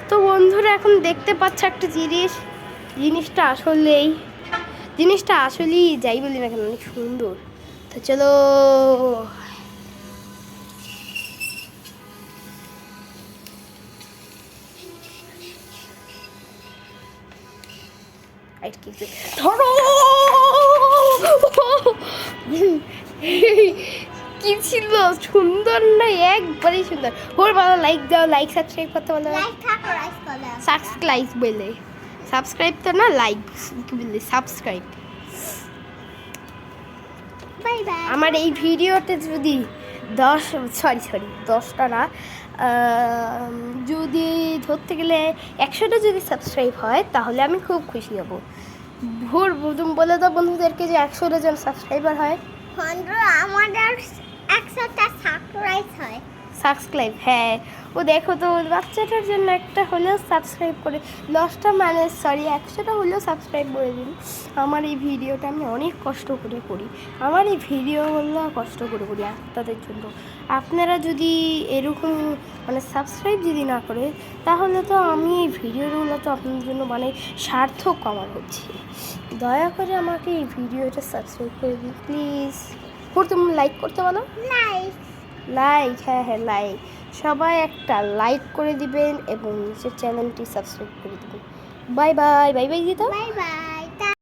তো বন্ধুরা এখন দেখতে পাচ্ছ একটা জিনিসটা আসলেই যাই বলি না কেন অনেক সুন্দর। তো চলো ধরো কি ছিল সুন্দর না একবারেই সুন্দর। ওর ভালো লাইক দাও, লাইক সাবস্ক্রাইব করতে বলো। সাবস্ক্রাইব তো না, লাইক বলে সাবস্ক্রাইব। Bye bye. আমার এই ভিডিওতে যদি 10টা না, যদি ধরতে গেলে 100টা যদি সাবস্ক্রাইব হয় তাহলে আমি খুব খুশি হব। তুমি বলে দাও বন্ধুদেরকে যে 100টা জন সাবস্ক্রাইবার হয়। আমাদের 100টা সাবস্ক্রাইব, হ্যাঁ। ও দেখো তো বাচ্চাটার জন্য একটা হলেও সাবস্ক্রাইব করে 100টা হলেও সাবস্ক্রাইব করে দিন। আমার এই ভিডিওটা আমি অনেক কষ্ট করে করি, আমার এই ভিডিওগুলো কষ্ট করে করি আপনাদের জন্য। আপনারা যদি এরকম মানে সাবস্ক্রাইব যদি না করে তাহলে তো আমি এই ভিডিওগুলো তো আপনাদের জন্য মানে সার্থক আমার হচ্ছে। দয়া করে আমাকে এই ভিডিওটা সাবস্ক্রাইব করে দিন প্লিজ। তুমি লাইক করতে বলো। লাইক, হ্যাঁ লাইক। সবাই একটা লাইক করে দিবেন এবং নিচের চ্যানেলটি সাবস্ক্রাইব করে দিবেন। বাই বাই দিতে। Bye bye.